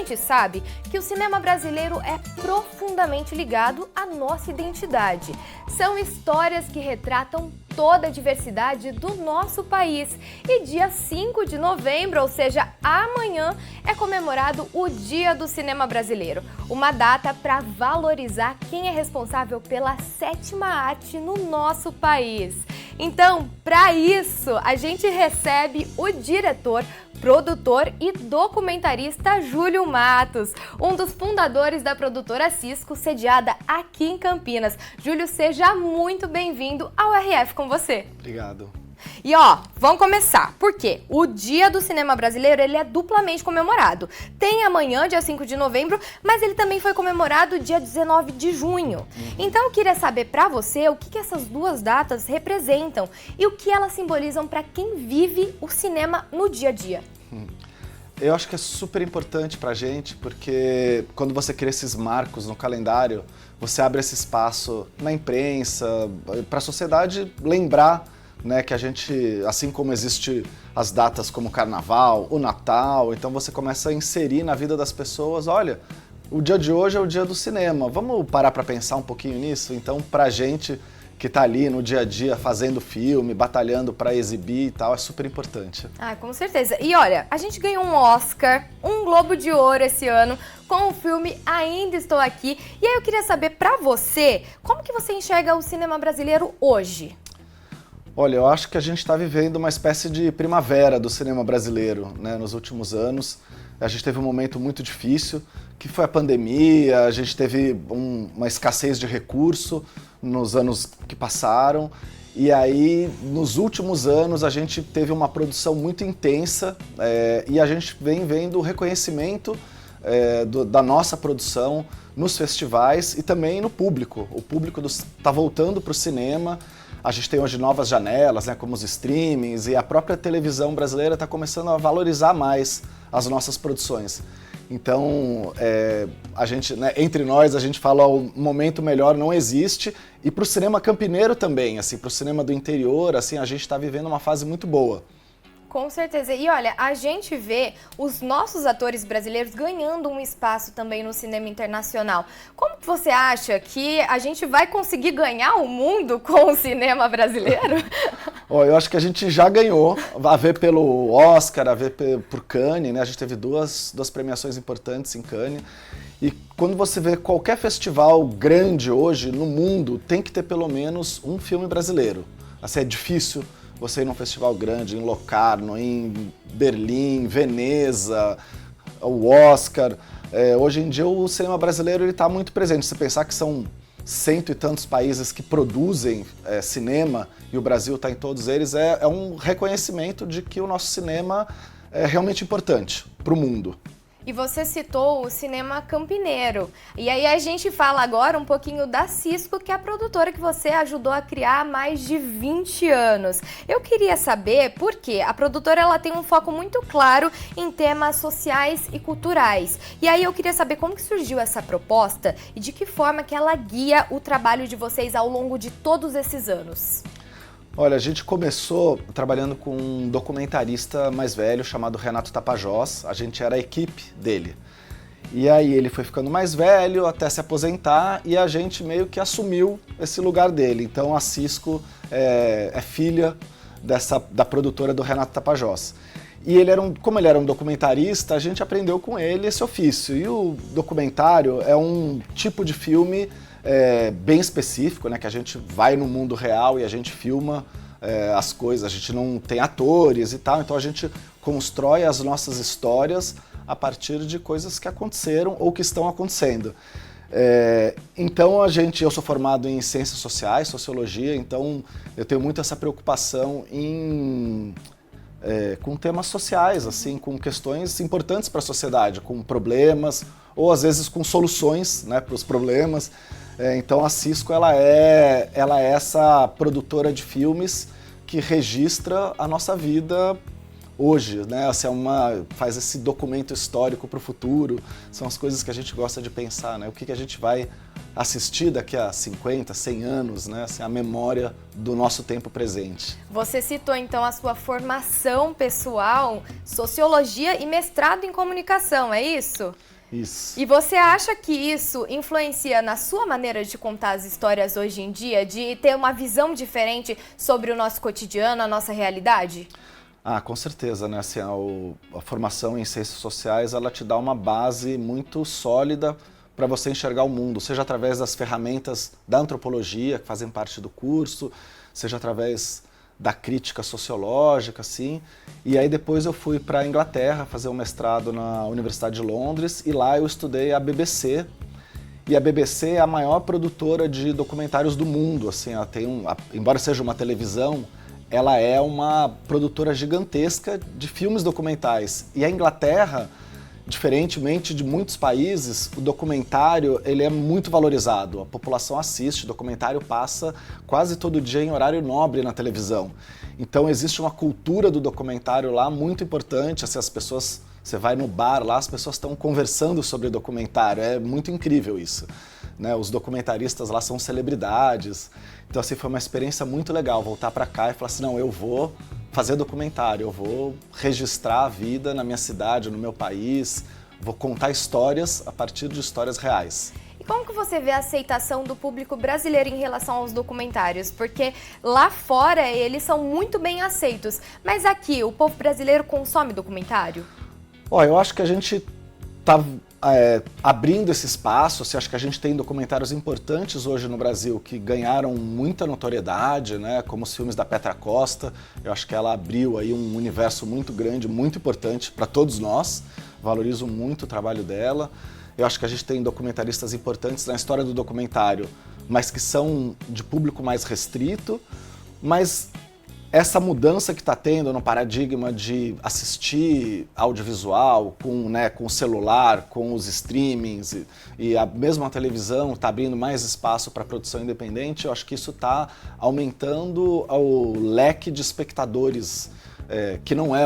gente sabe que o cinema brasileiro é profundamente ligado à nossa identidade. São histórias que retratam toda a diversidade do nosso país. E dia 5 de novembro, ou seja, amanhã, é comemorado o Dia do Cinema Brasileiro. Uma data para valorizar quem é responsável pela sétima arte no nosso país. Então, para isso, a gente recebe o diretor, produtor e documentarista Júlio Matos, um dos fundadores da produtora Cisco, sediada aqui em Campinas. Júlio, seja muito bem-vindo ao RF com você. Obrigado. E vamos começar, porque o Dia do Cinema Brasileiro ele é duplamente comemorado. Tem amanhã, dia 5 de novembro, mas ele também foi comemorado dia 19 de junho. Então eu queria saber pra você o que essas duas datas representam e o que elas simbolizam pra quem vive o cinema no dia a dia. Eu acho que é super importante pra gente, porque quando você cria esses marcos no calendário, você abre esse espaço na imprensa, pra sociedade lembrar, né, que a gente, assim como existe as datas como o Carnaval, o Natal, então você começa a inserir na vida das pessoas, olha, o dia de hoje é o dia do cinema, vamos parar para pensar um pouquinho nisso? Então, pra gente que tá ali no dia a dia fazendo filme, batalhando para exibir e tal, é super importante. Ah, com certeza. E olha, a gente ganhou um Oscar, um Globo de Ouro esse ano com o filme Ainda Estou Aqui. E aí eu queria saber pra você, como que você enxerga o cinema brasileiro hoje? Olha, eu acho que a gente está vivendo uma espécie de primavera do cinema brasileiro, né? Nos últimos anos. A gente teve um momento muito difícil, que foi a pandemia, a gente teve uma escassez de recurso nos anos que passaram. E aí, nos últimos anos, a gente teve uma produção muito intensa e a gente vem vendo o reconhecimento da nossa produção nos festivais e também no público. O público está voltando para o cinema. A gente tem hoje novas janelas, né, como os streamings, e a própria televisão brasileira está começando a valorizar mais as nossas produções. Então, a gente, né, entre nós, a gente fala o momento melhor não existe, e para o cinema campineiro também, assim, para o cinema do interior, assim, a gente está vivendo uma fase muito boa. Com certeza. E olha, a gente vê os nossos atores brasileiros ganhando um espaço também no cinema internacional. Como que você acha que a gente vai conseguir ganhar o mundo com o cinema brasileiro? Eu acho que a gente já ganhou, a ver pelo Oscar, a ver por Cannes, né? A gente teve duas premiações importantes em Cannes. E quando você vê qualquer festival grande hoje no mundo, tem que ter pelo menos um filme brasileiro. Assim, é difícil você ir num festival grande, em Locarno, em Berlim, Veneza, o Oscar. Hoje em dia o cinema brasileiro está muito presente. Se pensar que são 100 e tantos países que produzem cinema e o Brasil está em todos eles, é um reconhecimento de que o nosso cinema é realmente importante para o mundo. E você citou o cinema campineiro. E aí a gente fala agora um pouquinho da Cisco, que é a produtora que você ajudou a criar há mais de 20 anos. Eu queria saber por quê. A produtora ela tem um foco muito claro em temas sociais e culturais. E aí eu queria saber como que surgiu essa proposta e de que forma que ela guia o trabalho de vocês ao longo de todos esses anos. Olha, a gente começou trabalhando com um documentarista mais velho chamado Renato Tapajós, a gente era a equipe dele. E aí ele foi ficando mais velho até se aposentar e a gente meio que assumiu esse lugar dele. Então a Cisco é filha da produtora do Renato Tapajós. E como ele era um documentarista, a gente aprendeu com ele esse ofício. E o documentário é um tipo de filme bem específico, né, que a gente vai no mundo real e a gente filma as coisas, a gente não tem atores e tal, então a gente constrói as nossas histórias a partir de coisas que aconteceram ou que estão acontecendo. Então eu sou formado em ciências sociais, sociologia, então eu tenho muito essa preocupação com temas sociais, assim, com questões importantes para a sociedade, com problemas ou às vezes com soluções, né, para os problemas. Então a Cisco ela é essa produtora de filmes que registra a nossa vida hoje, né? Assim, faz esse documento histórico para o futuro. São as coisas que a gente gosta de pensar, né? O que a gente vai assistir daqui a 50, 100 anos, né? Assim, a memória do nosso tempo presente. Você citou então a sua formação pessoal, sociologia e mestrado em comunicação, é isso? Isso. E você acha que isso influencia na sua maneira de contar as histórias hoje em dia, de ter uma visão diferente sobre o nosso cotidiano, a nossa realidade? Ah, com certeza, né? Assim, a formação em ciências sociais, ela te dá uma base muito sólida para você enxergar o mundo, seja através das ferramentas da antropologia, que fazem parte do curso, seja através da crítica sociológica, assim. E aí depois eu fui para a Inglaterra fazer um mestrado na Universidade de Londres e lá eu estudei a BBC. E a BBC é a maior produtora de documentários do mundo, assim, ela tem embora seja uma televisão, ela é uma produtora gigantesca de filmes documentais. E a Inglaterra, diferentemente de muitos países, o documentário ele é muito valorizado. A população assiste, o documentário passa quase todo dia em horário nobre na televisão. Então existe uma cultura do documentário lá muito importante. Assim, as pessoas, você vai no bar lá, as pessoas estão conversando sobre documentário. É muito incrível isso, né? Os documentaristas lá são celebridades. Então assim, foi uma experiência muito legal voltar para cá e falar assim, não, eu vou fazer documentário, eu vou registrar a vida na minha cidade, no meu país, vou contar histórias a partir de histórias reais. E como que você vê a aceitação do público brasileiro em relação aos documentários? Porque lá fora eles são muito bem aceitos, mas aqui o povo brasileiro consome documentário? Ó, eu acho que a gente está abrindo esse espaço. Assim, acho que a gente tem documentários importantes hoje no Brasil que ganharam muita notoriedade, né? Como os filmes da Petra Costa. Eu acho que ela abriu aí um universo muito grande, muito importante para todos nós. Valorizo muito o trabalho dela. Eu acho que a gente tem documentaristas importantes na história do documentário, mas que são de público mais restrito. Mas essa mudança que está tendo no paradigma de assistir audiovisual com o celular, com os streamings e a mesma televisão está abrindo mais espaço para produção independente, eu acho que isso está aumentando o leque de espectadores, que não é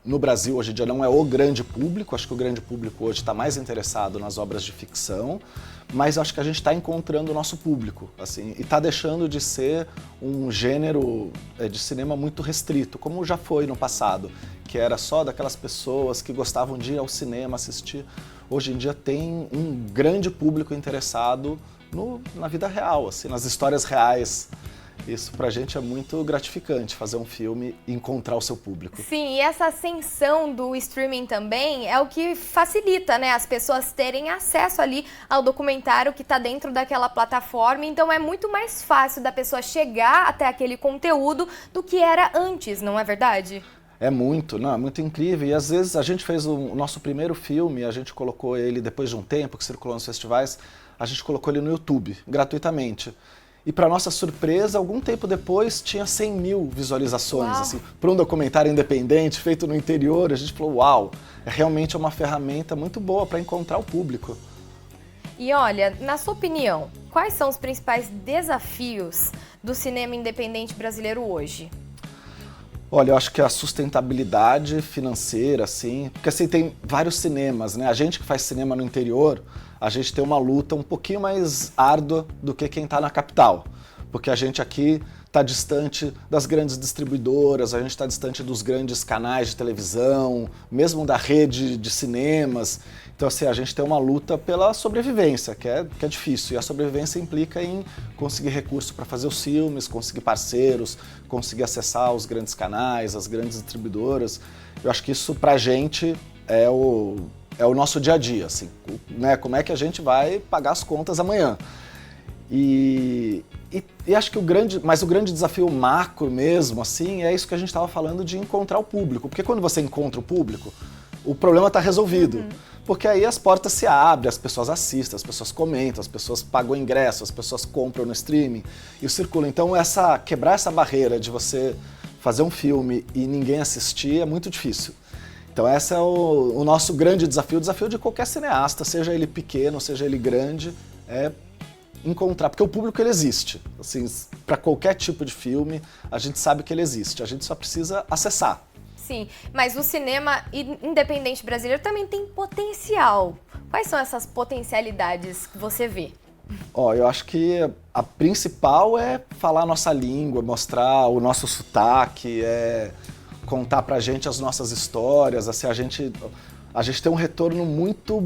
no Brasil hoje em dia não é o grande público. Acho que o grande público hoje está mais interessado nas obras de ficção, mas acho que a gente está encontrando o nosso público, assim, e está deixando de ser um gênero de cinema muito restrito, como já foi no passado, que era só daquelas pessoas que gostavam de ir ao cinema assistir. Hoje em dia tem um grande público interessado na vida real, assim, nas histórias reais. Isso pra gente é muito gratificante, fazer um filme e encontrar o seu público. Sim, e essa ascensão do streaming também é o que facilita, né, as pessoas terem acesso ali ao documentário que está dentro daquela plataforma. Então é muito mais fácil da pessoa chegar até aquele conteúdo do que era antes, não é verdade? É muito, não, é muito incrível. E às vezes a gente fez o nosso primeiro filme, a gente colocou ele depois de um tempo que circulou nos festivais, a gente colocou ele no YouTube, gratuitamente. E para nossa surpresa, algum tempo depois, tinha 100 mil visualizações. Assim, para um documentário independente, feito no interior, a gente falou, uau, realmente é uma ferramenta muito boa para encontrar o público. E olha, na sua opinião, quais são os principais desafios do cinema independente brasileiro hoje? Olha, eu acho que a sustentabilidade financeira, assim, porque assim, tem vários cinemas, né? A gente que faz cinema no interior, a gente tem uma luta um pouquinho mais árdua do que quem está na capital, porque a gente aqui está distante das grandes distribuidoras, a gente está distante dos grandes canais de televisão, mesmo da rede de cinemas. Então, assim, a gente tem uma luta pela sobrevivência, que é difícil. E a sobrevivência implica em conseguir recurso para fazer os filmes, conseguir parceiros, conseguir acessar os grandes canais, as grandes distribuidoras. Eu acho que isso, para a gente, é o nosso dia a dia, assim, né? Como é que a gente vai pagar as contas amanhã? E acho que o grande desafio macro mesmo, assim, é isso que a gente estava falando de encontrar o público. Porque quando você encontra o público, o problema está resolvido. Uhum. Porque aí as portas se abrem, as pessoas assistem, as pessoas comentam, as pessoas pagam ingresso, as pessoas compram no streaming e circulam. Então quebrar essa barreira de você fazer um filme e ninguém assistir é muito difícil. Então esse é o nosso grande desafio, o desafio de qualquer cineasta, seja ele pequeno, seja ele grande, é encontrar, porque o público ele existe, assim, para qualquer tipo de filme, a gente sabe que ele existe, a gente só precisa acessar. Sim, mas o cinema independente brasileiro também tem potencial. Quais são essas potencialidades que você vê? Ó, eu acho que a principal é falar a nossa língua, mostrar o nosso sotaque, contar pra gente as nossas histórias, assim, a gente tem um retorno muito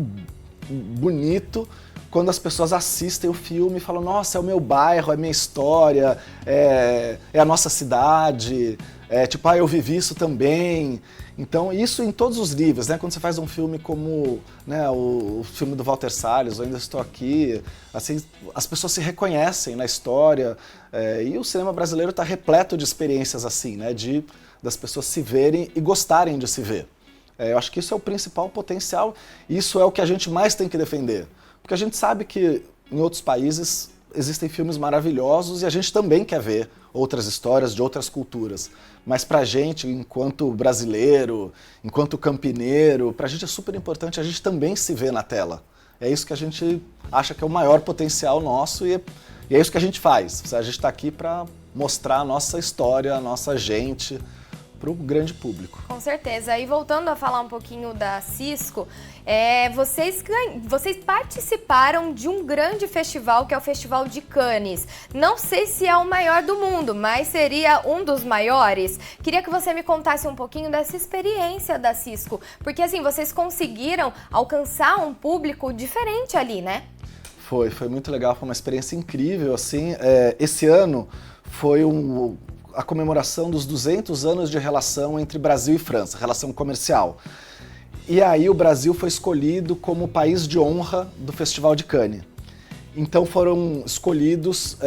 bonito quando as pessoas assistem o filme e falam, nossa, é o meu bairro, é a minha história, é a nossa cidade, tipo, eu vivi isso também. Então, isso em todos os níveis, né? Quando você faz um filme como, né, o filme do Walter Salles, Eu Ainda Estou Aqui, assim, as pessoas se reconhecem na história, e o cinema brasileiro está repleto de experiências assim, né? Das pessoas se verem e gostarem de se ver. Eu acho que isso é o principal potencial, e isso é o que a gente mais tem que defender. Porque a gente sabe que em outros países existem filmes maravilhosos e a gente também quer ver outras histórias de outras culturas. Mas pra gente, enquanto brasileiro, enquanto campineiro, pra gente é super importante a gente também se ver na tela. É isso que a gente acha que é o maior potencial nosso e é isso que a gente faz. A gente está aqui para mostrar a nossa história, a nossa gente, para o grande público. Com certeza. E voltando a falar um pouquinho da Cisco, vocês participaram de um grande festival, que é o Festival de Cannes. Não sei se é o maior do mundo, mas seria um dos maiores. Queria que você me contasse um pouquinho dessa experiência da Cisco, porque assim, vocês conseguiram alcançar um público diferente ali, né? Foi muito legal, foi uma experiência incrível, assim. Esse ano foi a comemoração dos 200 anos de relação entre Brasil e França, relação comercial. E aí o Brasil foi escolhido como país de honra do Festival de Cannes. Então foram escolhidos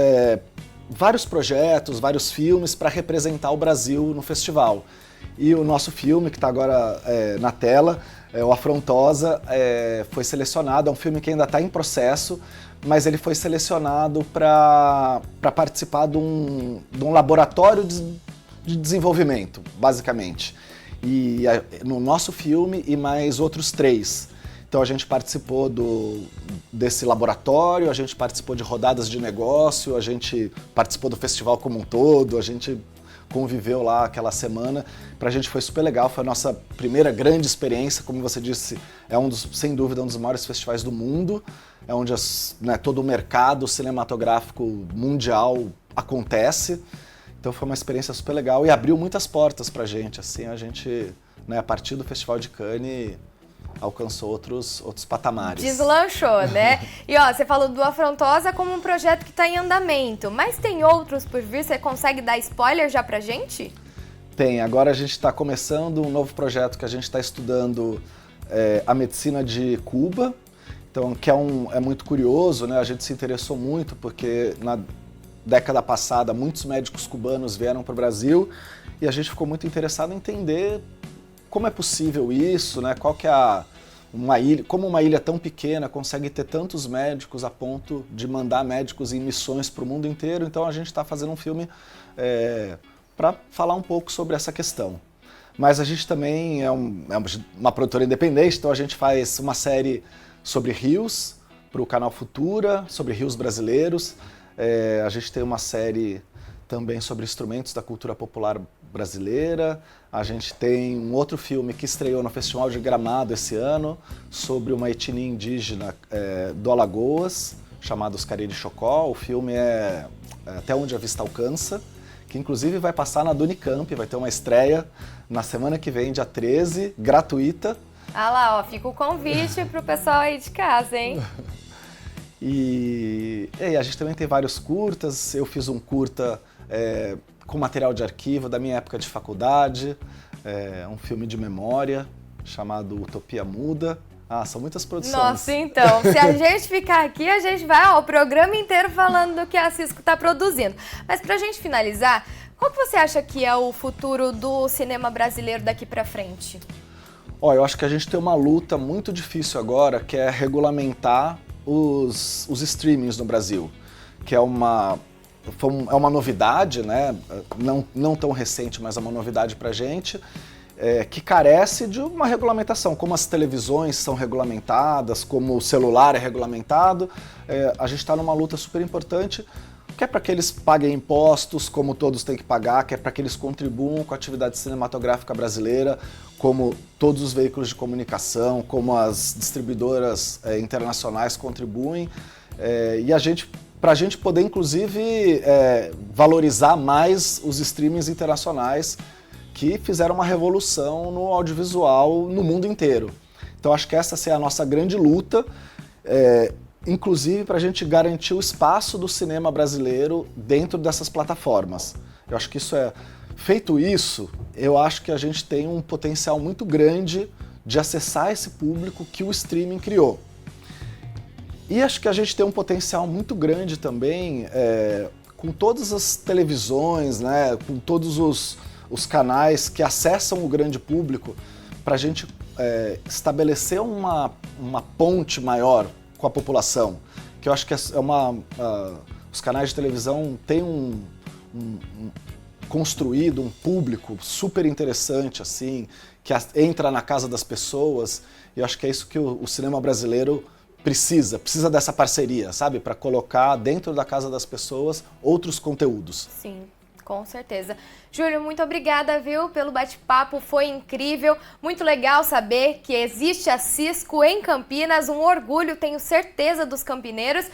vários projetos, vários filmes para representar o Brasil no festival. E o nosso filme, que está agora na tela, o Afrontosa, foi selecionado, é um filme que ainda está em processo, mas ele foi selecionado para participar de um laboratório de desenvolvimento, basicamente. E no nosso filme e mais outros 3. Então a gente participou desse laboratório, a gente participou de rodadas de negócio, a gente participou do festival como um todo, a gente conviveu lá aquela semana. Pra gente foi super legal, foi a nossa primeira grande experiência, como você disse, sem dúvida, um dos maiores festivais do mundo, é onde todo o mercado cinematográfico mundial acontece. Então foi uma experiência super legal e abriu muitas portas pra gente, assim, a gente, a partir do Festival de Cannes, alcançou outros patamares. Deslanchou, né? E você falou do Afrontosa como um projeto que está em andamento, mas tem outros por vir? Você consegue dar spoiler já pra gente? Tem, agora a gente está começando um novo projeto que a gente está estudando a medicina de Cuba, então que é muito curioso, né? A gente se interessou muito porque na década passada muitos médicos cubanos vieram para o Brasil e a gente ficou muito interessado em entender como é possível isso, né? Qual que é como uma ilha tão pequena consegue ter tantos médicos a ponto de mandar médicos em missões para o mundo inteiro. Então a gente está fazendo um filme para falar um pouco sobre essa questão. Mas a gente também é uma produtora independente, então a gente faz uma série sobre rios para o canal Futura, sobre rios brasileiros. A gente tem uma série também sobre instrumentos da cultura popular brasileira. A gente tem um outro filme que estreou no Festival de Gramado esse ano, sobre uma etnia indígena do Alagoas, chamado Os Cariri Chocó. O filme é Até Onde a Vista Alcança, que inclusive vai passar na Dunicamp, vai ter uma estreia na semana que vem, dia 13, gratuita. Ah lá, fica o convite pro pessoal aí de casa, hein? E a gente também tem vários curtas. Eu fiz um curta com material de arquivo da minha época de faculdade, um filme de memória chamado Utopia Muda. São muitas produções. Nossa, então, se a gente ficar aqui, a gente vai o programa inteiro falando do que a Cisco está produzindo. Mas pra gente finalizar, qual que você acha que é o futuro do cinema brasileiro daqui pra frente? Eu acho que a gente tem uma luta muito difícil agora, que é regulamentar os streamings no Brasil, que é uma novidade, né? Não tão recente, mas é uma novidade pra gente, que carece de uma regulamentação, como as televisões são regulamentadas, como o celular é regulamentado. A gente está numa luta super importante, que é para que eles paguem impostos, como todos têm que pagar, que é para que eles contribuam com a atividade cinematográfica brasileira, como todos os veículos de comunicação, como as distribuidoras internacionais contribuem. E para a gente poder, inclusive, valorizar mais os streamings internacionais que fizeram uma revolução no audiovisual no mundo inteiro. Então acho que essa é a nossa grande luta, inclusive para a gente garantir o espaço do cinema brasileiro dentro dessas plataformas. Eu acho que feito isso, eu acho que a gente tem um potencial muito grande de acessar esse público que o streaming criou. E acho que a gente tem um potencial muito grande também com todas as televisões, né, com todos os canais que acessam o grande público, para a gente estabelecer uma ponte maior com a população, que eu acho que os canais de televisão têm construído um público super interessante, assim, que entra na casa das pessoas, e eu acho que é isso que o cinema brasileiro precisa dessa parceria, sabe? Para colocar dentro da casa das pessoas outros conteúdos. Sim, com certeza. Júlio, muito obrigada, viu, pelo bate-papo, foi incrível, muito legal saber que existe a Cisco em Campinas, um orgulho, tenho certeza, dos campineiros.